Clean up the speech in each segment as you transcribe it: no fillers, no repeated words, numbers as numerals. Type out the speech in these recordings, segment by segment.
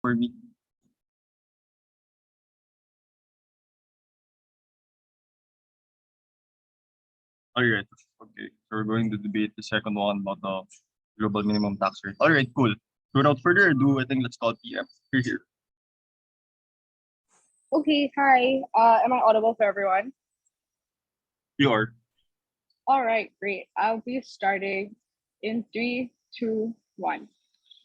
for me. All right. Okay. So we're going to debate the second one about the global minimum tax rate. All right, cool. So without further ado, I think let's call PM. You're here. Okay, hi. Am I audible for everyone? You are. All right, great. I'll be starting in 3, 2, 1.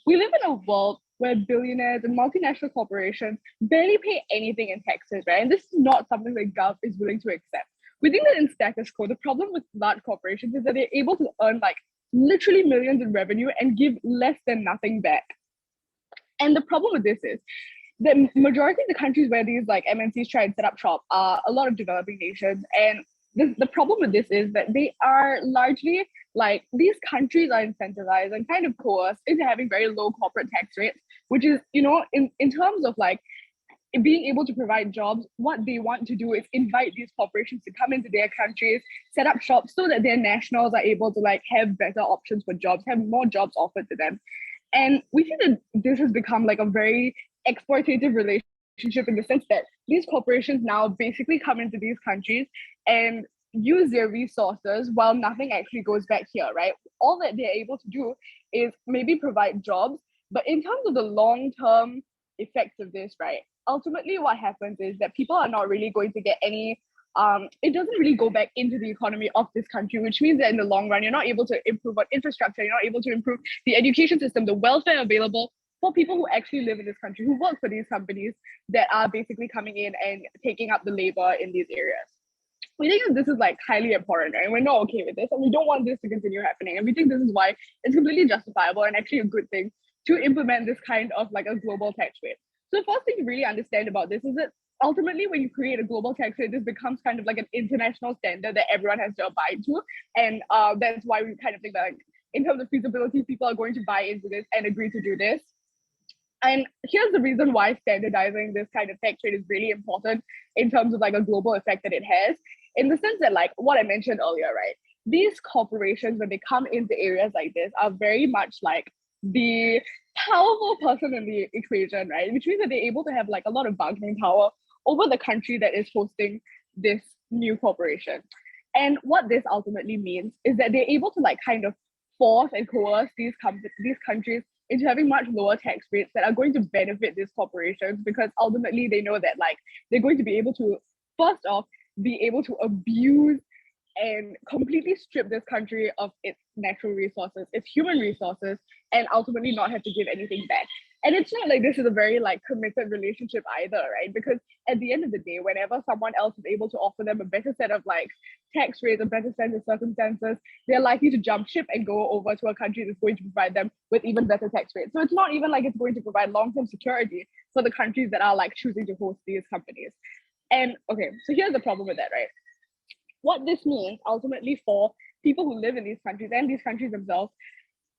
We live in a world where billionaires and multinational corporations barely pay anything in taxes, right? And this is not something that Gov is willing to accept. We think that in status quo, the problem with large corporations is that they're able to earn like literally millions in revenue and give less than nothing back. And the problem with this is the majority of the countries where these like MNCs try and set up shop are a lot of developing nations. And the problem with this is that they are largely like these countries are incentivized and kind of coerced into having very low corporate tax rates, which is, in terms of like being able to provide jobs, what they want to do is invite these corporations to come into their countries, set up shops so that their nationals are able to like have better options for jobs, have more jobs offered to them. And we think that this has become like a very exploitative relationship in the sense that these corporations now basically come into these countries and use their resources while nothing actually goes back here, right? All that they're able to do is maybe provide jobs, but in terms of the long-term effects of this, right? Ultimately, what happens is that people are not really going to get any it doesn't really go back into the economy of this country, which means that in the long run, you're not able to improve on infrastructure, you're not able to improve the education system, the welfare available for people who actually live in this country, who work for these companies that are basically coming in and taking up the labor in these areas. We think that this is like highly important, right? And we're not okay with this, and we don't want this to continue happening. And we think this is why it's completely justifiable and actually a good thing to implement this kind of like a global tax rate. So the first thing to really understand about this is that ultimately when you create a global tax rate, this becomes kind of like an international standard that everyone has to abide to. And that's why we kind of think that like, in terms of feasibility, people are going to buy into this and agree to do this. And here's the reason why standardizing this kind of tax rate is really important in terms of like a global effect that it has, in the sense that like what I mentioned earlier, right? These corporations, when they come into areas like this, are very much like the powerful person in the equation, right? Which means that they're able to have like a lot of bargaining power over the country that is hosting this new corporation. And what this ultimately means is that they're able to like kind of force and coerce these countries into having much lower tax rates that are going to benefit these corporations, because ultimately they know that like they're going to be able to first off be able to abuse and completely strip this country of its natural resources, its human resources, and ultimately not have to give anything back. And it's not like this is a very like committed relationship either, right? Because at the end of the day, whenever someone else is able to offer them a better set of like tax rates, a better set of circumstances, they're likely to jump ship and go over to a country that's going to provide them with even better tax rates. So it's not even like it's going to provide long-term security for the countries that are like choosing to host these companies. And okay, so here's the problem with that, right? What this means ultimately for people who live in these countries and these countries themselves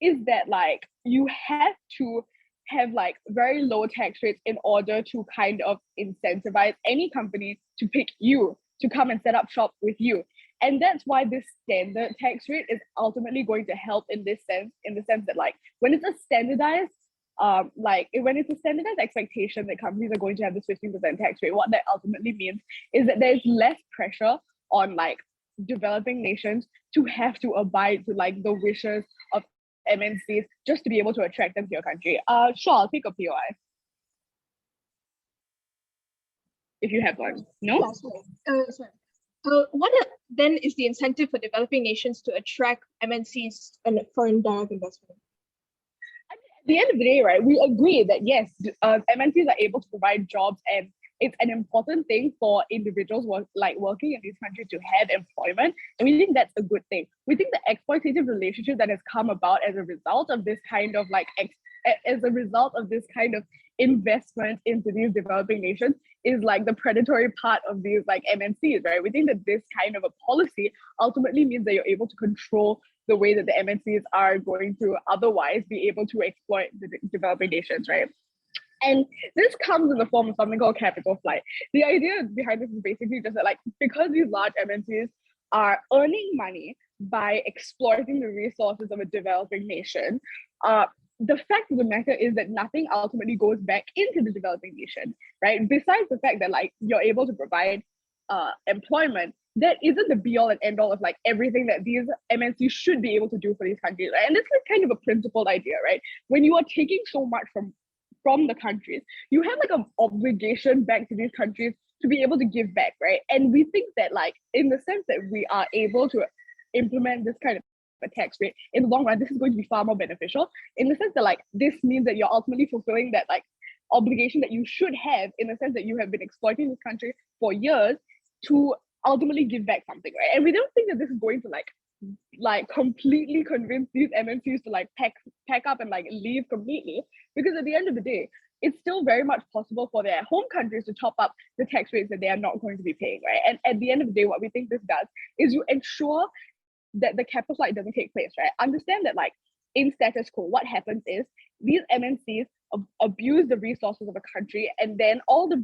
is that like you have to have like very low tax rates in order to kind of incentivize any company to pick you to come and set up shop with you. And that's why this standard tax rate is ultimately going to help in this sense, in the sense that like when it's a standardized when it's a standardized expectation that companies are going to have this 15% tax rate, what that ultimately means is that there's less pressure on like developing nations to have to abide to like the wishes of MNCs just to be able to attract them to your country. Sure, I'll take a POI. If you have one. No? Yeah, sorry. What then is the incentive for developing nations to attract MNCs and foreign direct investment? At the end of the day, right, we agree that yes, MNCs are able to provide jobs, and it's an important thing for individuals working in these countries to have employment. And we think that's a good thing. We think the exploitative relationship that has come about as a result of this kind of like as a result of this kind of investment into these developing nations is like the predatory part of these like MNCs, right? We think that this kind of a policy ultimately means that you're able to control the way that the MNCs are going to otherwise be able to exploit the developing nations, right? And this comes in the form of something called capital flight. The idea behind this is basically just that, like, because these large MNCs are earning money by exploiting the resources of a developing nation, the fact of the matter is that nothing ultimately goes back into the developing nation, right? Besides the fact that like you're able to provide employment, that isn't the be all and end all of like everything that these MNCs should be able to do for these countries, right? And this is kind of a principled idea, right? When you are taking so much from the countries, you have like an obligation back to these countries to be able to give back, right? And we think that like in the sense that we are able to implement this kind of a tax rate in the long run, this is going to be far more beneficial in the sense that like this means that you're ultimately fulfilling that like obligation that you should have in the sense that you have been exploiting this country for years to ultimately give back something, right? And we don't think that this is going to like completely convince these MNCs to like pack up and like leave completely, because at the end of the day, it's still very much possible for their home countries to top up the tax rates that they are not going to be paying, right? And at the end of the day, what we think this does is you ensure that the capital flight doesn't take place, right? Understand that like in status quo, what happens is these MNCs abuse the resources of a country, and then all the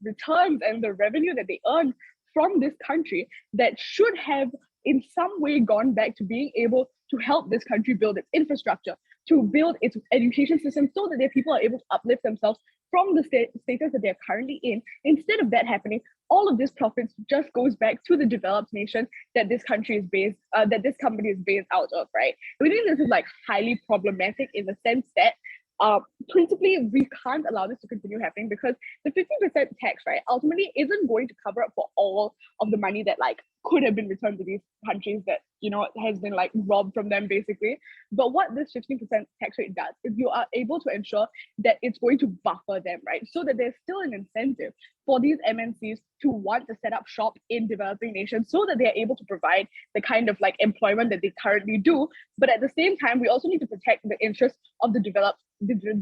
returns and the revenue that they earn from this country that should have in some way gone back to being able to help this country build its infrastructure, to build its education system so that their people are able to uplift themselves from the status that they're currently in. Instead of that happening, all of this profits just goes back to the developed nation that this country is based, that this company is based out of, right? We think this is like highly problematic in the sense that principally we can't allow this to continue happening, because the 15% tax, right, ultimately isn't going to cover up for all of the money that like could have been returned to these countries that, you know, has been like robbed from them basically. But what this 15% tax rate does is you are able to ensure that it's going to buffer them, right? So that there's still an incentive for these MNCs to want to set up shop in developing nations so that they're able to provide the kind of like employment that they currently do. But at the same time, we also need to protect the interests of the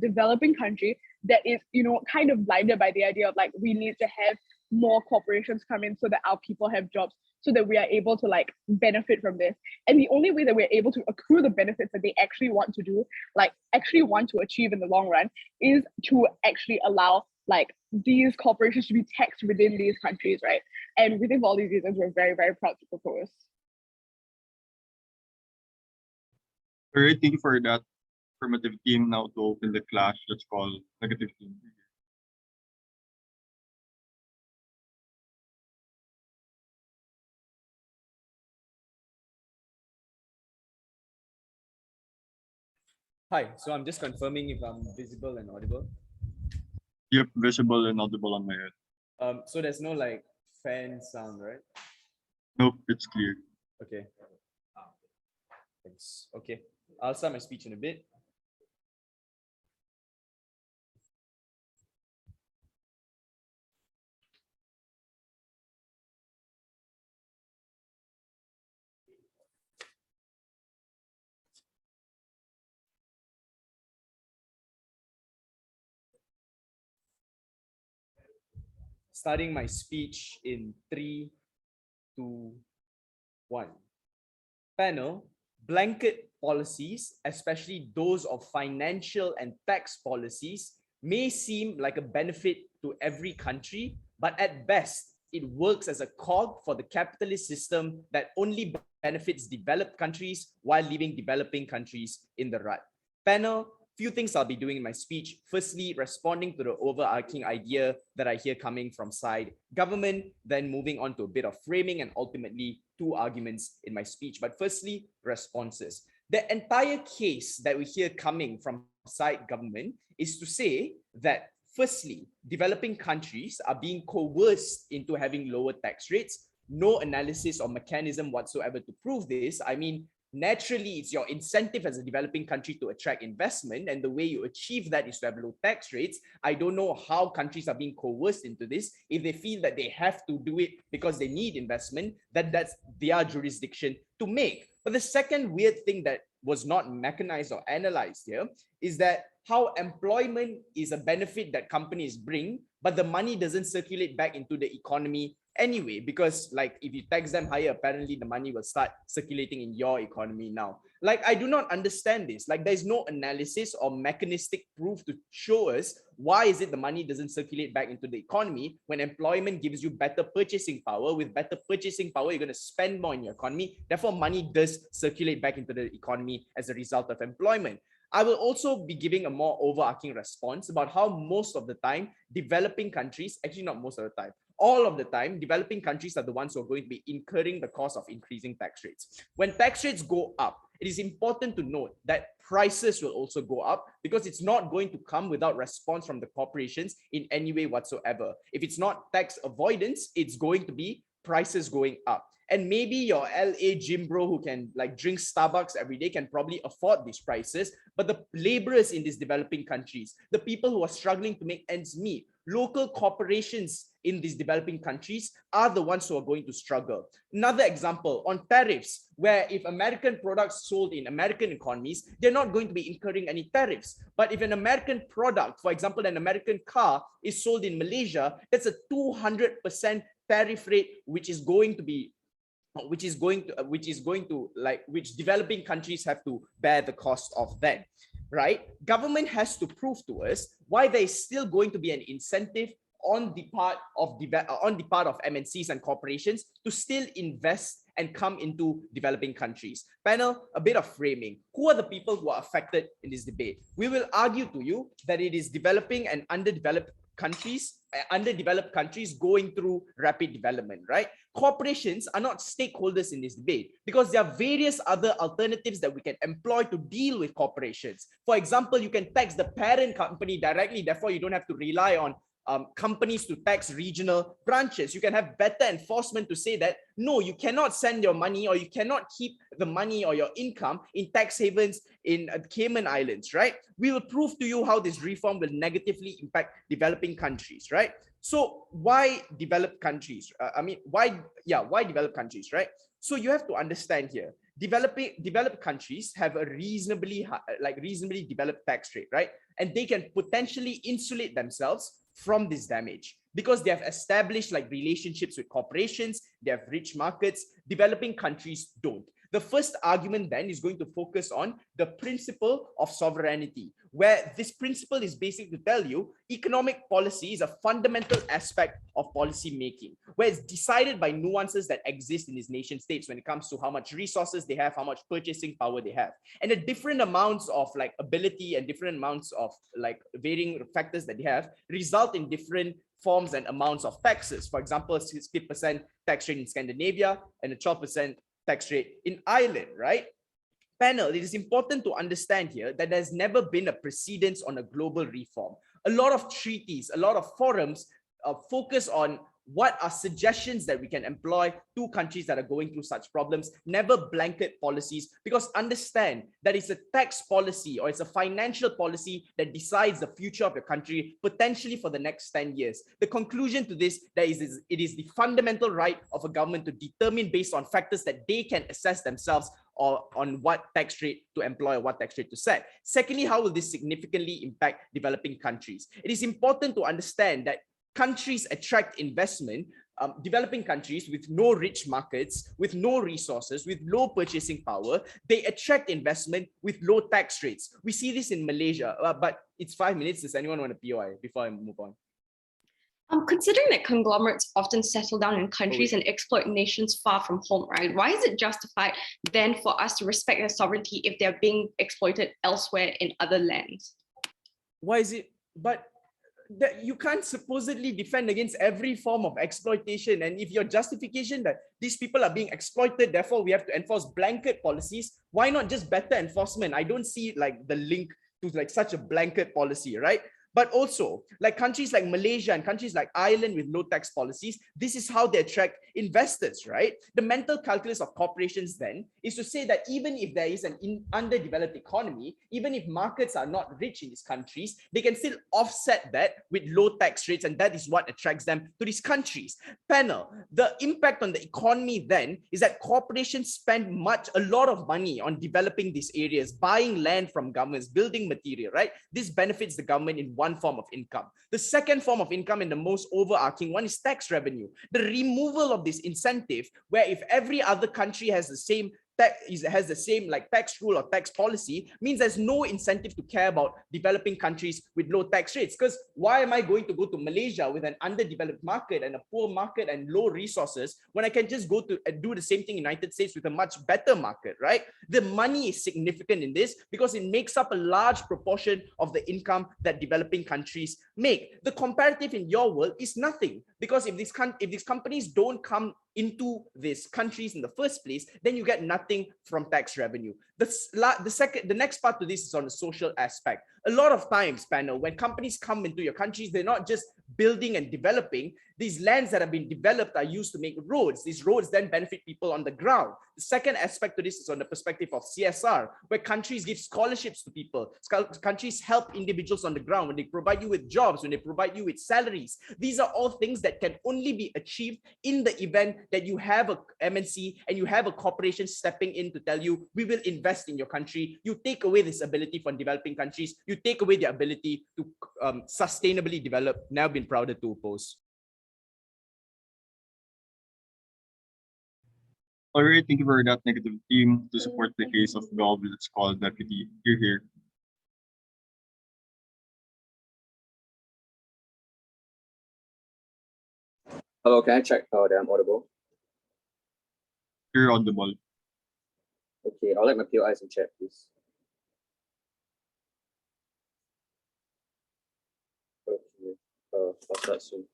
developing country that is, you know, kind of blinded by the idea of like, we need to have more corporations come in so that our people have jobs, so that we are able to like benefit from this. And the only way that we're able to accrue the benefits that they actually want to do, like actually want to achieve in the long run, is to actually allow like these corporations to be taxed within these countries, right? And we think for all these reasons, we're very, very proud to propose. All right, thank you for that affirmative team. Now to open the clash, let's call negative team. Hi, so I'm just confirming if I'm visible and audible. Yep, visible and audible on my end. So there's no like fan sound, right? Nope, it's clear. Okay. Thanks. Okay. I'll start my speech in a bit. Starting my speech in 3, 2, 1. Panel, blanket policies, especially those of financial and tax policies, may seem like a benefit to every country, but at best, it works as a cog for the capitalist system that only benefits developed countries while leaving developing countries in the rut. Panel, few things I'll be doing in my speech. Firstly, responding to the overarching idea that I hear coming from side government, then moving on to a bit of framing and ultimately 2 arguments in my speech. But firstly, responses. The entire case that we hear coming from side government is to say that firstly, developing countries are being coerced into having lower tax rates. No analysis or mechanism whatsoever to prove this. I mean, naturally, it's your incentive as a developing country to attract investment, and the way you achieve that is to have low tax rates. I don't know how countries are being coerced into this. If they feel that they have to do it because they need investment, that's their jurisdiction to make. But the second weird thing that was not mechanized or analyzed here is that how employment is a benefit that companies bring, but the money doesn't circulate back into the economy anyway, because like if you tax them higher, apparently the money will start circulating in your economy now. Like, I do not understand this. Like, there's no analysis or mechanistic proof to show us why is it the money doesn't circulate back into the economy when employment gives you better purchasing power. With better purchasing power, you're going to spend more in your economy. Therefore, money does circulate back into the economy as a result of employment. I will also be giving a more overarching response about how most of the time developing countries, actually not most of the time, all of the time, developing countries are the ones who are going to be incurring the cost of increasing tax rates. When tax rates go up, it is important to note that prices will also go up because it's not going to come without response from the corporations in any way whatsoever. If it's not tax avoidance, it's going to be prices going up. And maybe your LA gym bro who can like drink Starbucks every day can probably afford these prices, but the laborers in these developing countries, the people who are struggling to make ends meet, local corporations in these developing countries are the ones who are going to struggle. Another example on tariffs, where if American products sold in American economies, they're not going to be incurring any tariffs. But if an American product, for example, an American car is sold in Malaysia, that's a 200% tariff rate, which developing countries have to bear the cost of that, right? Government has to prove to us why there is still going to be an incentive on the part of MNCs and corporations to still invest and come into developing countries. Panel, a bit of framing. Who are the people who are affected in this debate? We will argue to you that it is developing and underdeveloped countries going through rapid development, right? Corporations are not stakeholders in this debate because there are various other alternatives that we can employ to deal with corporations. For example, you can tax the parent company directly, therefore you don't have to rely on companies to tax regional branches. You can have better enforcement to say that, no, you cannot send your money or you cannot keep the money or your income in tax havens in Cayman Islands, right? We will prove to you how this reform will negatively impact developing countries, right? So why developed countries? Why developed countries, right? So you have to understand here, developed countries have a reasonably developed tax rate, right? And they can potentially insulate themselves from this damage because they have established like relationships with corporations, they have rich markets. Developing countries don't. The first argument then is going to focus on the principle of sovereignty, where this principle is basic to tell you economic policy is a fundamental aspect of policy making, where it's decided by nuances that exist in these nation states when it comes to how much resources they have, how much purchasing power they have. And the different amounts of like ability and different amounts of like varying factors that they have result in different forms and amounts of taxes. For example, 60% tax rate in Scandinavia and a 12% tax rate in Ireland, right? Panel, it is important to understand here that there's never been a precedence on a global reform. A lot of treaties, a lot of forums focus on what are suggestions that we can employ to countries that are going through such problems, never blanket policies, because understand that it's a tax policy or it's a financial policy that decides the future of your country, potentially for the next 10 years. The conclusion to this, it is the fundamental right of a government to determine based on factors that they can assess themselves or on what tax rate to employ or what tax rate to set. Secondly, how will this significantly impact developing countries? It is important to understand that countries attract investment, developing countries with no rich markets, with no resources, with low purchasing power, they attract investment with low tax rates. We see this in Malaysia, but it's 5 minutes. Does anyone want a POI before I move on? Considering that conglomerates often settle down in countries and exploit nations far from home, right? Why is it justified then for us to respect their sovereignty if they're being exploited elsewhere in other lands? Why is it? But that you can't supposedly defend against every form of exploitation. And if your justification that these people are being exploited, therefore we have to enforce blanket policies, why not just better enforcement? I don't see like the link to like such a blanket policy, right? But also, like countries like Malaysia and countries like Ireland with low tax policies, this is how they attract investors, right? The mental calculus of corporations then is to say that even if there is an underdeveloped economy, even if markets are not rich in these countries, they can still offset that with low tax rates, and that is what attracts them to these countries. Panel, the impact on the economy then is that corporations spend a lot of money on developing these areas, buying land from governments, building material, right? This benefits the government in one form of income. The second form of income and the most overarching one is tax revenue. The removal of this incentive, where if every other country has the same has the same like tax rule or tax policy, means there's no incentive to care about developing countries with low tax rates. Because why am I going to go to Malaysia with an underdeveloped market and a poor market and low resources when I can just go to do the same thing in the United States with a much better market, right? The money is significant in this because it makes up a large proportion of the income that developing countries make. The comparative in your world is nothing, because if these companies don't come into these countries in the first place, then you get nothing from tax revenue. The next part to this is on the social aspect. A lot of times, panel, when companies come into your countries, they're not just building and developing. These lands that have been developed are used to make roads. These roads then benefit people on the ground. The second aspect to this is on the perspective of CSR, where countries give scholarships to people. Countries help individuals on the ground when they provide you with jobs, when they provide you with salaries. These are all things that can only be achieved in the event that you have a MNC and you have a corporation stepping in to tell you, we will invest in your country. You take away this ability from developing countries. You take away their ability to sustainably develop. Now been prouder to oppose. All right, thank you for that negative team to support the case of Gov. Let's call Deputy. You're here. Hello, can I check that I'm audible? You're audible. Okay, I'll let my POIs in chat, please. Okay, I'll start soon.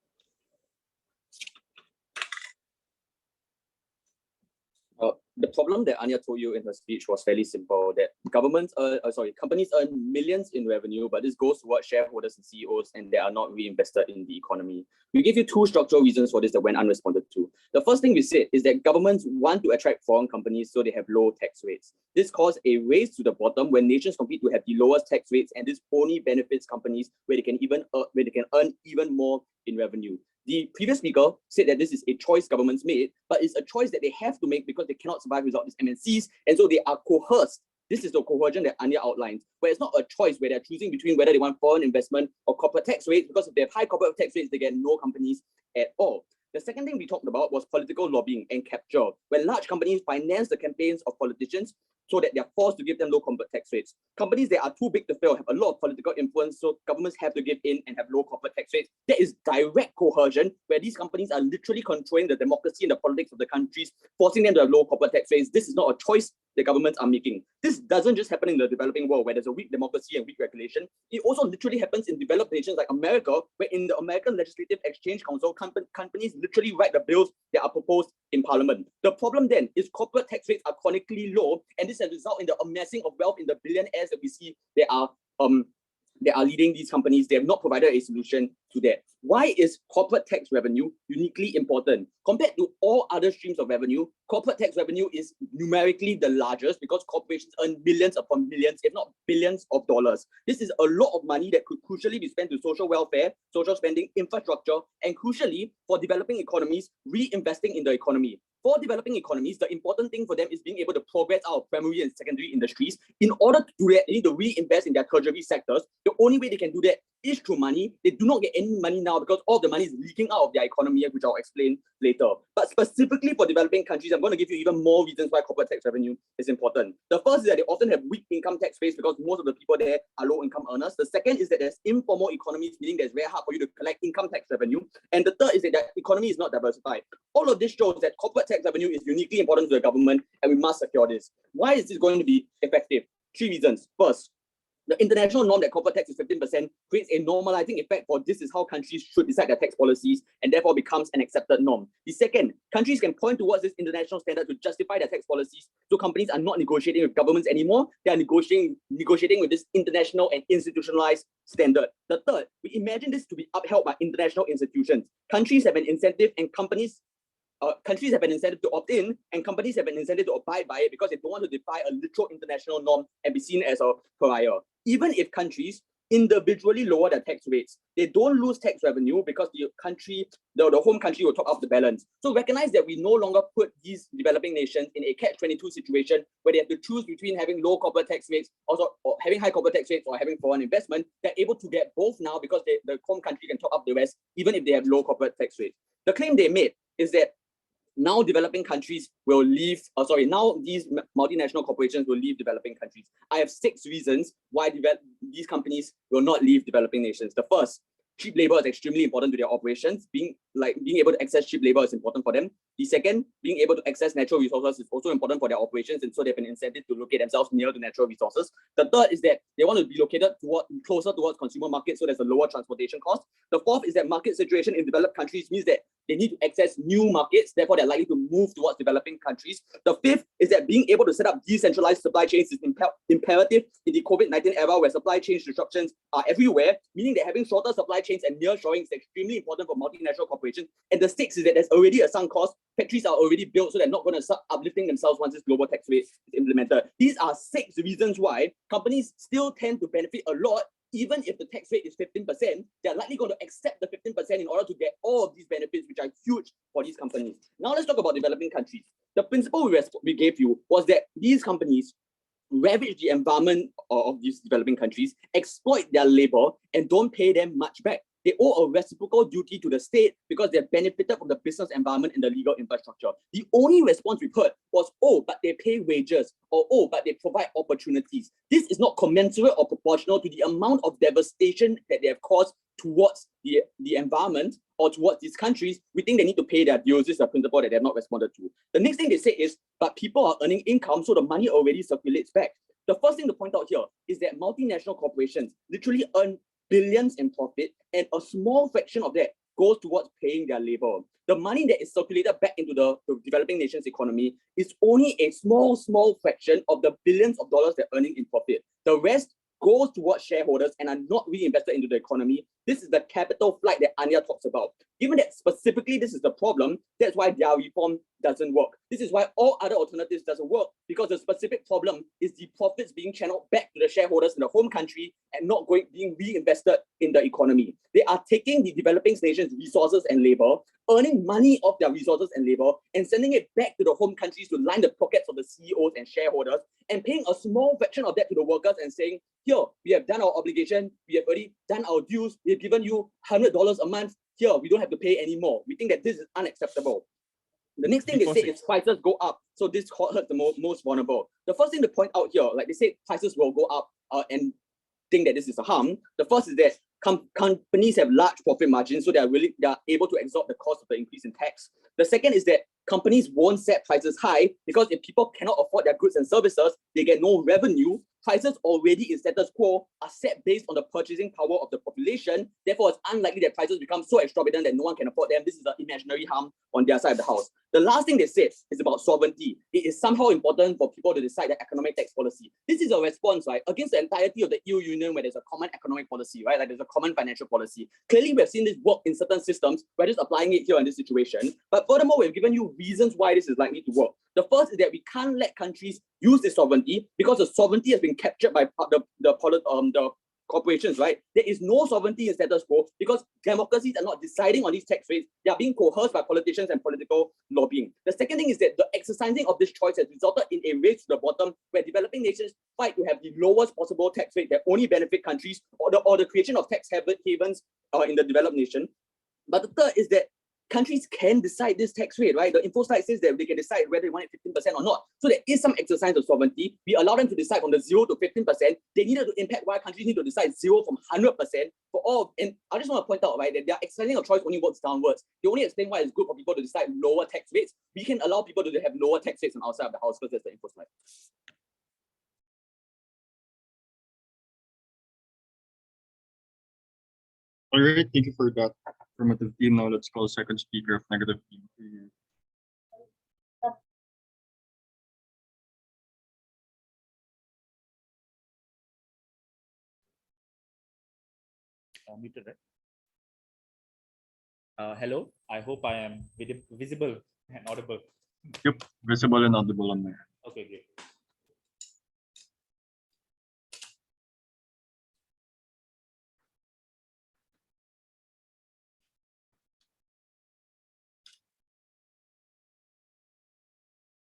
The problem that Anya told you in her speech was fairly simple, that companies earn millions in revenue, but this goes towards shareholders and CEOs, and they are not reinvested in the economy. We give you two structural reasons for this that went unresponded to. The first thing we said is that governments want to attract foreign companies so they have low tax rates. This caused a race to the bottom when nations compete to have the lowest tax rates, and this only benefits companies where they can earn even more in revenue. The previous speaker said that this is a choice governments made, but it's a choice that they have to make because they cannot survive without these MNCs, and so they are coerced. This is the coercion that Anya outlines, where it's not a choice where they're choosing between whether they want foreign investment or corporate tax rates, because if they have high corporate tax rates, they get no companies at all. The second thing we talked about was political lobbying and capture, when large companies finance the campaigns of politicians so that they're forced to give them low corporate tax rates. Companies that are too big to fail have a lot of political influence, so governments have to give in and have low corporate tax rates. That is direct coercion, where these companies are literally controlling the democracy and the politics of the countries, forcing them to have low corporate tax rates. This is not a choice the governments are making. This doesn't just happen in the developing world, where there's a weak democracy and weak regulation. It also literally happens in developed nations like America, where in the American Legislative Exchange Council, companies literally write the bills that are proposed in Parliament. The problem then is corporate tax rates are chronically low, and this has resulted in the amassing of wealth in the billionaires that we see that are leading these companies. They have not provided a solution to that. Why is corporate tax revenue uniquely important? Compared to all other streams of revenue, corporate tax revenue is numerically the largest because corporations earn millions upon millions, if not billions of dollars. This is a lot of money that could crucially be spent to social welfare, social spending, infrastructure, and crucially for developing economies, reinvesting in the economy. For developing economies, the important thing for them is being able to progress our primary and secondary industries. In order to do that, they need to reinvest in their tertiary sectors. The only way they can do that is through money. They do not get any money now because all the money is leaking out of their economy, which I'll explain later. But specifically for developing countries, I'm going to give you even more reasons why corporate tax revenue is important. The first is that they often have weak income tax rates because most of the people there are low income earners. The second is that there's informal economies, meaning that it's very hard for you to collect income tax revenue. And the third is that the economy is not diversified. All of this shows that corporate tax revenue is uniquely important to the government, and we must secure this. Why is this going to be effective? Three reasons. First, the international norm that corporate tax is 15% creates a normalizing effect for this is how countries should decide their tax policies, and therefore becomes an accepted norm. The second, countries can point towards this international standard to justify their tax policies, so companies are not negotiating with governments anymore. They are negotiating with this international and institutionalized standard. The third, we imagine this to be upheld by international institutions. Countries have an incentive and countries have an incentive to opt in, and companies have an incentive to abide by it because they don't want to defy a literal international norm and be seen as a pariah. Even if countries individually lower their tax rates, they don't lose tax revenue because the home country will top up the balance. So recognize that we no longer put these developing nations in a catch-22 situation where they have to choose between having low corporate tax rates or having high corporate tax rates or having foreign investment. They're able to get both now because the home country can top up the rest even if they have low corporate tax rates. The claim they made is that now developing countries will leave, now these multinational corporations will leave developing countries. I have 6 reasons why these companies will not leave developing nations. The first, cheap labor is extremely important to their operations. Being able to access cheap labor is important for them. The second, being able to access natural resources is also important for their operations, and so they have an incentive to locate themselves near to natural resources. The third is that they want to be located closer towards consumer markets, so there's a lower transportation cost. The fourth is that market situation in developed countries means that they need to access new markets, therefore they're likely to move towards developing countries. The fifth is that being able to set up decentralized supply chains is imperative in the COVID-19 era, where supply chain disruptions are everywhere, meaning that having shorter supply chains and nearshoring is extremely important for multinational corporations. And the sixth is that there's already a sunk cost. Factories are already built, so they're not going to start uplifting themselves once this global tax rate is implemented. These are 6 reasons why companies still tend to benefit a lot. Even if the tax rate is 15%, they're likely going to accept the 15% in order to get all of these benefits, which are huge for these companies. Now let's talk about developing countries. The principle we gave you was that these companies ravage the environment of these developing countries, exploit their labor, and don't pay them much back. They owe a reciprocal duty to the state because they've benefited from the business environment and the legal infrastructure. The only response we've heard was, oh, but they pay wages, or oh, but they provide opportunities. This is not commensurate or proportional to the amount of devastation that they have caused towards the environment or towards these countries. We think they need to pay their dues. This is a principle that they have not responded to. The next thing they say is, but people are earning income, so the money already circulates back. The first thing to point out here is that multinational corporations literally earn billions in profit, and a small fraction of that goes towards paying their labor. The money that is circulated back into the developing nation's economy is only a small fraction of the billions of dollars they're earning in profit. The rest goes towards shareholders and are not reinvested into the economy. This is the capital flight that Anya talks about. Given that specifically this is the problem, that's why their reform doesn't work. This is why all other alternatives doesn't work, because the specific problem is the profits being channeled back to the shareholders in the home country and not being reinvested in the economy. They are taking the developing nation's resources and labor, earning money off their resources and labor, and sending it back to the home countries to line the pockets of the CEOs and shareholders, and paying a small fraction of that to the workers and saying, here, we have done our obligation, we have already done our dues, we have given you $100 a month, here, we don't have to pay anymore. We think that this is unacceptable. The next thing they say is prices go up, so this hurts the most vulnerable. The first thing to point out here, like they say prices will go up and think that this is a harm. The first is that companies have large profit margins, so they are able to absorb the cost of the increase in tax. The second is that companies won't set prices high because if people cannot afford their goods and services, they get no revenue. Prices already in status quo are set based on the purchasing power of the population. Therefore, it's unlikely that prices become so exorbitant that no one can afford them. This is an imaginary harm on their side of the house. The last thing they said is about sovereignty. It is somehow important for people to decide their economic tax policy. This is a response, right, against the entirety of the EU Union, where there's a common economic policy, right? Like there's a common financial policy. Clearly, we've seen this work in certain systems. We're just applying it here in this situation. But furthermore, we've given you reasons why this is likely to work. The first is that we can't let countries use this sovereignty because the sovereignty has been captured by the corporations, right? There is no sovereignty in status quo because democracies are not deciding on these tax rates. They are being coerced by politicians and political lobbying. The second thing is that the exercising of this choice has resulted in a race to the bottom where developing nations fight to have the lowest possible tax rate that only benefit countries, or the creation of tax havens in the developed nation. But the third is that countries can decide this tax rate, right? The Infoslide says that they can decide whether they want it 15% or not. So there is some exercise of sovereignty. We allow them to decide from the 0 to 15%. They needed to impact why countries need to decide 0 from 100% for all. And I just want to point out, right, that their exercising of choice only works downwards. They only explain why it's good for people to decide lower tax rates. We can allow people to have lower tax rates on outside of the house because that's the Infoslide. All right, thank you for that affirmative team. Now let's call second speaker of negative team. Muted, right? Hello, I hope I am visible and audible. Yep, visible and audible on my end. Okay, great.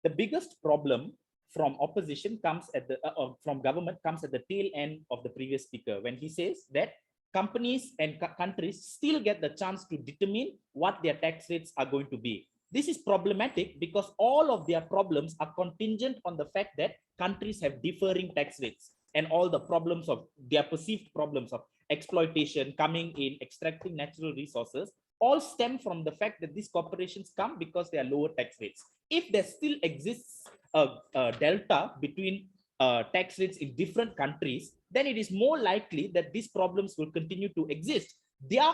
The biggest problem from opposition comes at the from government comes at the tail end of the previous speaker when he says that companies and countries still get the chance to determine what their tax rates are going to be. This is problematic because all of their problems are contingent on the fact that countries have differing tax rates, and all the problems of their perceived problems of exploitation, coming in, extracting natural resources, all stem from the fact that these corporations come because they are lower tax rates. If there still exists a delta between tax rates in different countries, then it is more likely that these problems will continue to exist. Their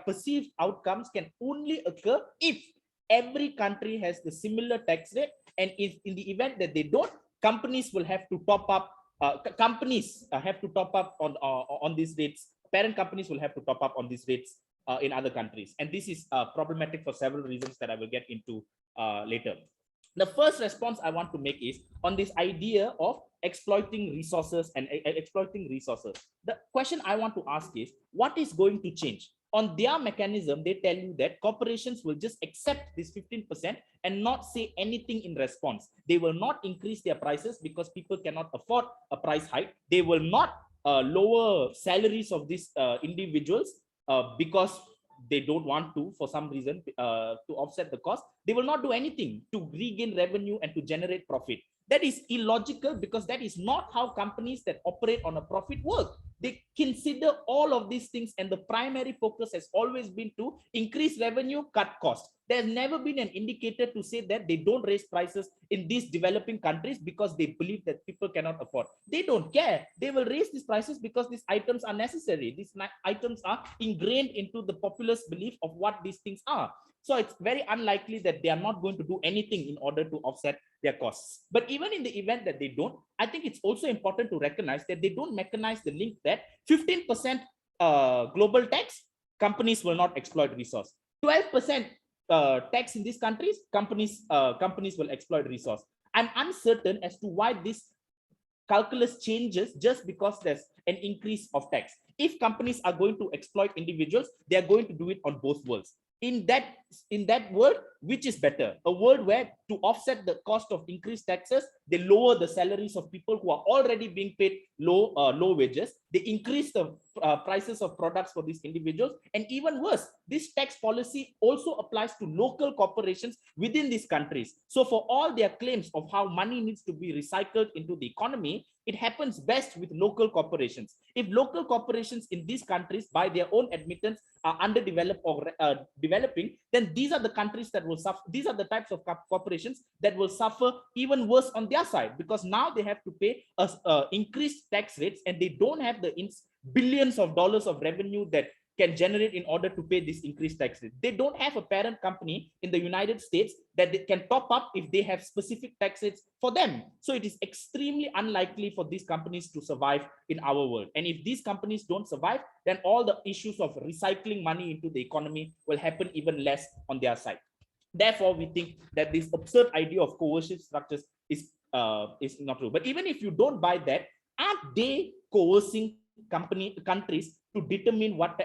perceived outcomes can only occur if every country has the similar tax rate, and if in the event that they don't, companies will have to top up. Have to top up on these rates. Parent companies will have to top up on these rates in other countries, and this is problematic for several reasons that I will get into later. The first response I want to make is on this idea of exploiting resources and exploiting resources. The question I want to ask is, what is going to change? On their mechanism, they tell you that corporations will just accept this 15% and not say anything in response. They will not increase their prices because people cannot afford a price hike. They will not lower salaries of these individuals because they don't want to, for some reason, to offset the cost. They will not do anything to regain revenue and to generate profit. That is illogical because that is not how companies that operate on a profit work. They consider all of these things, and the primary focus has always been to increase revenue, cut costs. There's never been an indicator to say that they don't raise prices in these developing countries because they believe that people cannot afford. They don't care. They will raise these prices because these items are necessary. These items are ingrained into the populace belief of what these things are. So it's very unlikely that they are not going to do anything in order to offset their costs. But even in the event that they don't, I think it's also important to recognize that they don't mechanize the link that 15% global tax, companies will not exploit resource. 12% tax in these countries, companies will exploit resource. I'm uncertain as to why this calculus changes just because there's an increase of tax. If companies are going to exploit individuals, they are going to do it on both worlds. In that world, which is better? A world where, to offset the cost of increased taxes, they lower the salaries of people who are already being paid low wages. They increase the prices of products for these individuals, and even worse, this tax policy also applies to local corporations within these countries. So for all their claims of how money needs to be recycled into the economy, it happens best with local corporations. If local corporations in these countries, by their own admittance, are underdeveloped or developing, then these are the countries that will suffer. These are the types of corporations that will suffer even worse on their side, because now they have to pay increased tax rates, and they don't have the billions of dollars of revenue that can generate in order to pay this increased tax rate. They don't have a parent company in the United States that they can top up if they have specific tax rates for them. So it is extremely unlikely for these companies to survive in our world. And if these companies don't survive, then all the issues of recycling money into the economy will happen even less on their side. Therefore, we think that this absurd idea of coercive structures is not true. But even if you don't buy that, aren't they coercing countries to determine what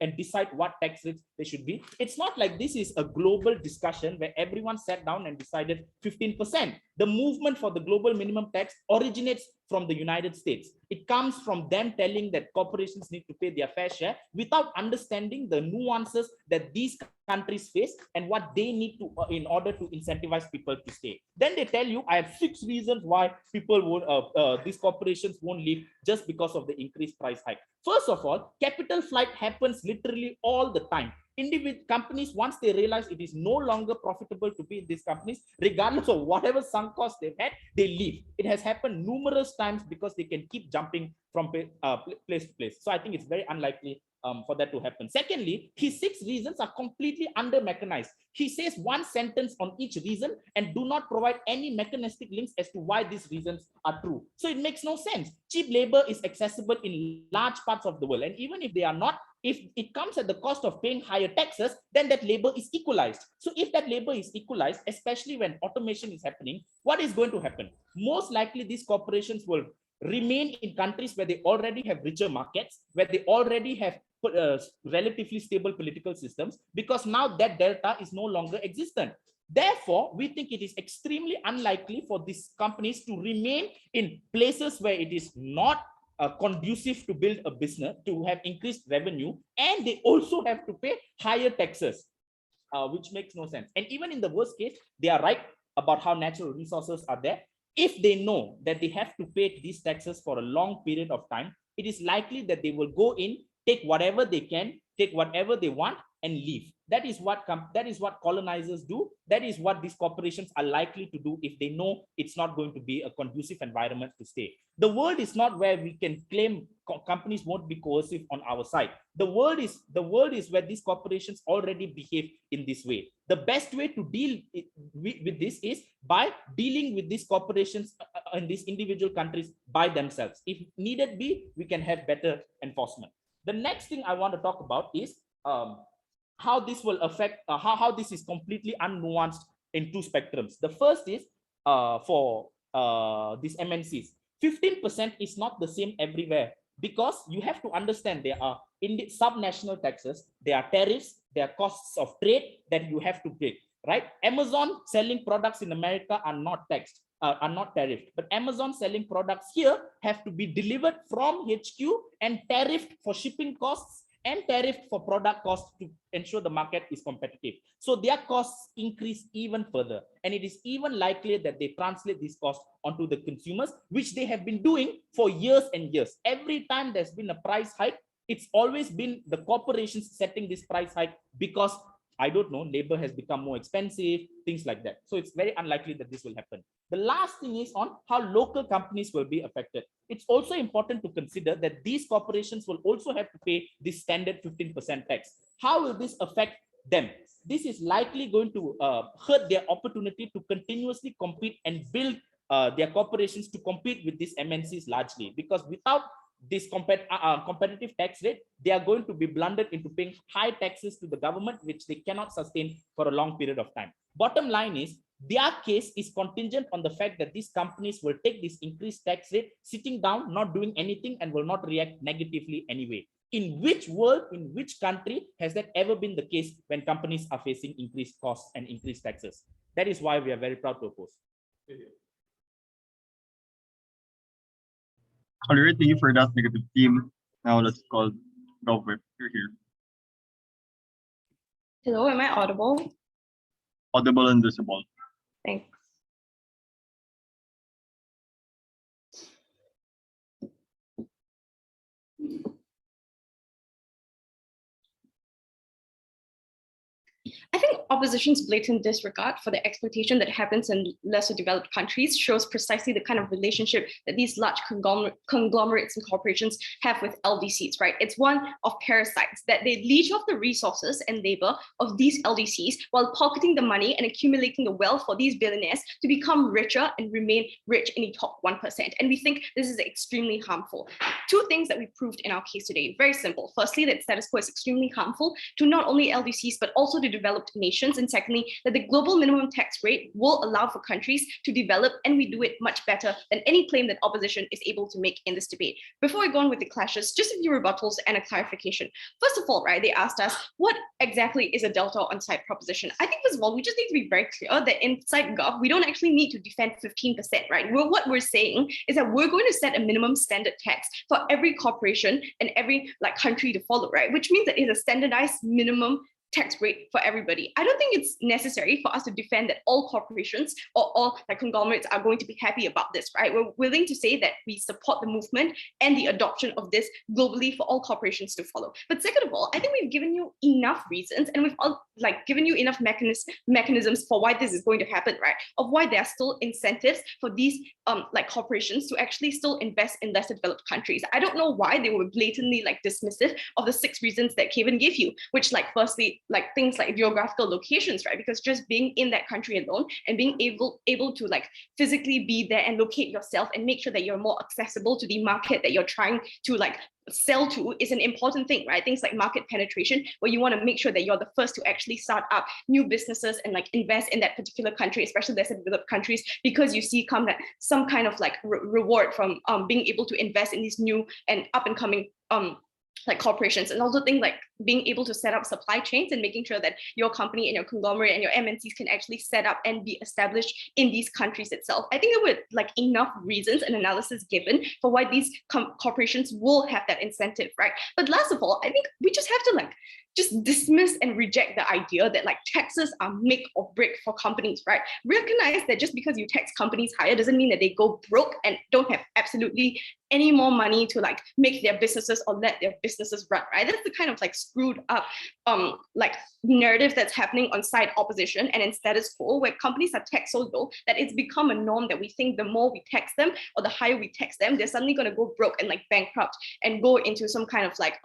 and decide what tax rates they should be? It's not like this is a global discussion where everyone sat down and decided 15%. The movement for the global minimum tax originates from the United States. It comes from them telling that corporations need to pay their fair share without understanding the nuances that these countries face and what they need to in order to incentivize people to stay. Then they tell you, I have 6 reasons why people won't, these corporations won't leave just because of the increased price hike. First of all, capital flight happens literally all the time. Individual companies, once they realize it is no longer profitable to be in these companies, regardless of whatever sunk cost they've had, they leave. It has happened numerous times because they can keep jumping from place to place. So I think it's very unlikely for that to happen. Secondly, his 6 reasons are completely under-mechanized. He says one sentence on each reason and do not provide any mechanistic links as to why these reasons are true. So it makes no sense. Cheap labor is accessible in large parts of the world. And even if they are not, if it comes at the cost of paying higher taxes, then that labor is equalized. So if that labor is equalized, especially when automation is happening, what is going to happen? Most likely these corporations will remain in countries where they already have richer markets, where they already have relatively stable political systems, because now that delta is no longer existent. Therefore, we think it is extremely unlikely for these companies to remain in places where it is not conducive to build a business, to have increased revenue, and they also have to pay higher taxes. which makes no sense. And even in the worst case, they are right about how natural resources are there. If they know that they have to pay these taxes for a long period of time, it is likely that they will go in, take whatever they can, take whatever they want, and leave. That is what colonizers do. That is what these corporations are likely to do if they know it's not going to be a conducive environment to stay. The world is not where we can claim companies won't be coercive on our side. The world is where these corporations already behave in this way. The best way to deal with this is by dealing with these corporations in these individual countries by themselves. If needed be, we can have better enforcement. The next thing I want to talk about is how this will affect, how this is completely unnuanced in two spectrums. The first is for these MNCs. 15% is not the same everywhere, because you have to understand there are subnational taxes, there are tariffs, there are costs of trade that you have to pay, right? Amazon selling products in America are not taxed, are not tariffed, but Amazon selling products here have to be delivered from HQ and tariffed for shipping costs and tariffed for product costs to ensure the market is competitive. So their costs increase even further. And it is even likely that they translate these costs onto the consumers, which they have been doing for years and years. Every time there's been a price hike, it's always been the corporations setting this price hike because, I don't know, labor has become more expensive, things like that. So it's very unlikely that this will happen. The last thing is on how local companies will be affected. It's also important to consider that these corporations will also have to pay this standard 15% tax. How will this affect them? This is likely going to hurt their opportunity to continuously compete and build their corporations to compete with these MNCs largely, because without this competitive tax rate, they are going to be blundered into paying high taxes to the government, which they cannot sustain for a long period of time. Bottom line is, their case is contingent on the fact that these companies will take this increased tax rate, sitting down, not doing anything, and will not react negatively anyway. In which world, in which country has that ever been the case when companies are facing increased costs and increased taxes? That is why we are very proud to oppose. All right, thank you for that negative theme. Now let's call Gov. You're here. Hello, am I audible? Audible and visible. Thanks. I think opposition's blatant disregard for the exploitation that happens in lesser developed countries shows precisely the kind of relationship that these large conglomerates and corporations have with LDCs, right? It's one of parasites, that they leech off the resources and labor of these LDCs while pocketing the money and accumulating the wealth for these billionaires to become richer and remain rich in the top 1%. And we think this is extremely harmful. Two things that we proved in our case today, very simple. Firstly, that status quo is extremely harmful to not only LDCs, but also to developed nations. And secondly, that the global minimum tax rate will allow for countries to develop, and we do it much better than any claim that opposition is able to make in this debate. Before I go on with the clashes, just a few rebuttals and a clarification. First of all, right, they asked us, what exactly is a delta on-site proposition? I think, first of all, we just need to be very clear that inside Gov, we don't actually need to defend 15%, right? What we're saying is that we're going to set a minimum standard tax for every corporation and every country to follow, right? Which means that it's a standardized minimum tax rate for everybody. I don't think it's necessary for us to defend that all corporations or all conglomerates are going to be happy about this, right? We're willing to say that we support the movement and the adoption of this globally for all corporations to follow. But second of all, I think we've given you enough reasons, and we've all given you enough mechanisms for why this is going to happen, right? Of why there are still incentives for these corporations to actually still invest in less developed countries. I don't know why they were blatantly dismissive of the 6 reasons that Cavan gave you, which firstly, things like geographical locations, right? Because just being in that country alone and being able to physically be there and locate yourself and make sure that you're more accessible to the market that you're trying to sell to is an important thing, right? Things like market penetration, where you want to make sure that you're the first to actually start up new businesses and invest in that particular country, especially less developed countries, because you see some kind of reward from being able to invest in these new and up and coming corporations. And also things like being able to set up supply chains and making sure that your company and your conglomerate and your MNCs can actually set up and be established in these countries itself. I think there were enough reasons and analysis given for why these corporations will have that incentive, right? But last of all, I think we just have to just dismiss and reject the idea that like taxes are make or break for companies, right? Recognize that just because you tax companies higher doesn't mean that they go broke and don't have absolutely any more money to like make their businesses or let their businesses run, right? That's the kind of like screwed up like narrative that's happening on side opposition and in status quo, where companies are taxed so low that it's become a norm that we think the more we tax them or the higher we tax them, they're suddenly going to go broke and like bankrupt and go into some kind of like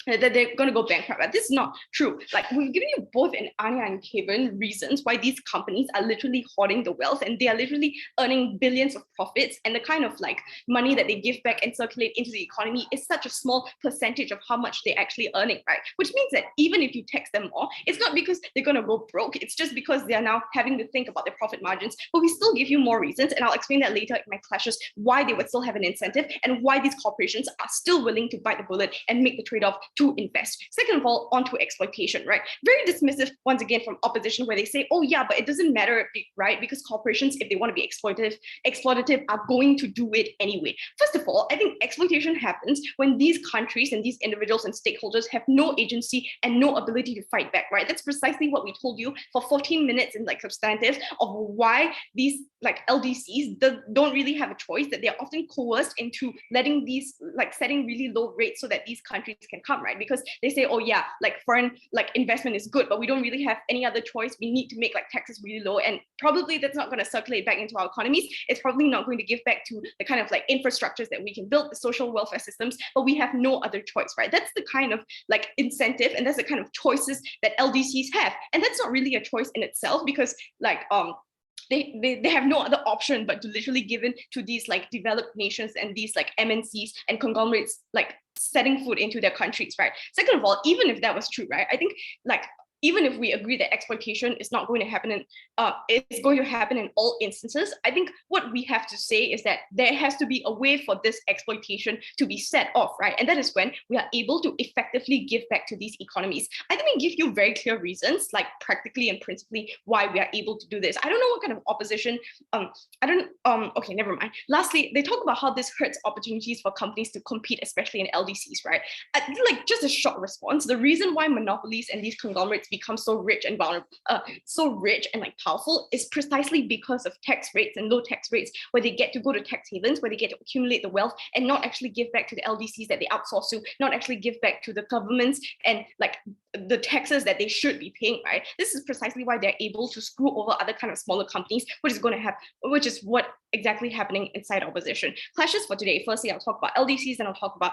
that they're going to go bankrupt. But this is not true. Like, we've given you both in Anya and Cavan reasons why these companies are literally hoarding the wealth and they are literally earning billions of profits, and the kind of like money that they give back and circulate into the economy is such a small percentage of how much they're actually earning, right? Which means that even if you tax them more, it's not because they're going to go broke. It's just because they are now having to think about their profit margins. But we still give you more reasons, and I'll explain that later in my clashes, why they would still have an incentive and why these corporations are still willing to bite the bullet and make the trade-off to invest. Second of all, onto exploitation, right? Very dismissive once again from opposition, where they say, oh yeah, but it doesn't matter, right? Because corporations, if they want to be exploitative are going to do it anyway. First of all, I think exploitation happens when these countries and these individuals and stakeholders have no agency and no ability to fight back, right? That's precisely what we told you for 14 minutes in like substantive of why these like LDCs don't really have a choice, that they're often coerced into letting these like setting really low rates so that these countries can come, right? Because they say, oh yeah, like foreign like investment is good, but we don't really have any other choice. We need to make like taxes really low, and probably that's not going to circulate back into our economies. It's probably not going to give back to the kind of like infrastructures that we can build, the social welfare systems, but we have no other choice, right? That's the kind of like incentive, and that's the kind of choices that LDCs have, and that's not really a choice in itself, because like they have no other option but to literally give in to these like developed nations and these like MNCs and conglomerates like setting foot into their countries, right? Second of all, even if that was true, right, I think like even if we agree that exploitation is not going to happen in it's going to happen in all instances, I think what we have to say is that there has to be a way for this exploitation to be set off, right? And that is when we are able to effectively give back to these economies. I think we give you very clear reasons, like practically and principally, why we are able to do this. I don't know what kind of opposition, okay, never mind. Lastly, they talk about how this hurts opportunities for companies to compete, especially in LDCs, right? Like just a short response, the reason why monopolies and these conglomerates become so rich and vulnerable, so rich and like powerful is precisely because of tax rates and low tax rates, where they get to go to tax havens, where they get to accumulate the wealth and not actually give back to the LDCs that they outsource to, not actually give back to the governments and like the taxes that they should be paying, right? This is precisely why they're able to screw over other kind of smaller companies, which is what exactly happening inside opposition. Clashes for today. Firstly, I'll talk about LDCs, and I'll talk about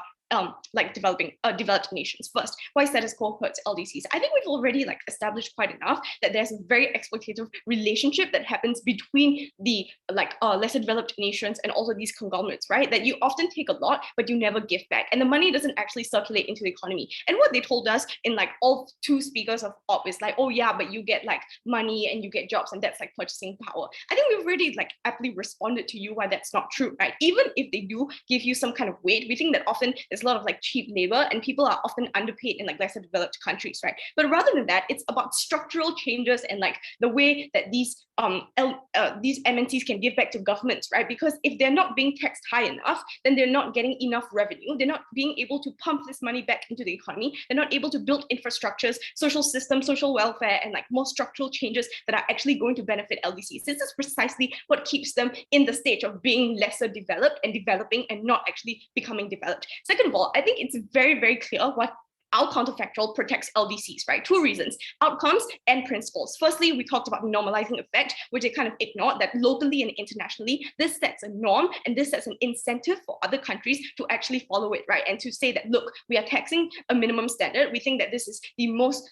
like developed nations. First, why status quo hurts LDCs. I think we've already like established quite enough that there's a very exploitative relationship that happens between the like lesser developed nations and also these conglomerates, right? That you often take a lot, but you never give back, and the money doesn't actually circulate into the economy. And what they told us in like all two speakers of op is like, oh yeah, but you get like money and you get jobs, and that's like purchasing power. I think we've already like aptly responded to you why that's not true, right? Even if they do give you some kind of weight, we think that often there's a lot of like cheap labor and people are often underpaid in like lesser developed countries, right? But rather than that, it's about structural changes and like the way that these MNCs can give back to governments, right? Because if they're not being taxed high enough, then they're not getting enough revenue. They're not being able to pump this money back into the economy. They're not able to build infrastructures, social systems, social welfare, and like more structural changes that are actually going to benefit LDCs. This is precisely what keeps them in the stage of being lesser developed and developing and not actually becoming developed. Second of all, I think it's very, very clear what our counterfactual protects LDCs, right? Two reasons: outcomes and principles. Firstly, we talked about the normalizing effect, which they kind of ignored, that locally and internationally, this sets a norm and this sets an incentive for other countries to actually follow it, right? And to say that, look, we are taxing a minimum standard. We think that this is the most,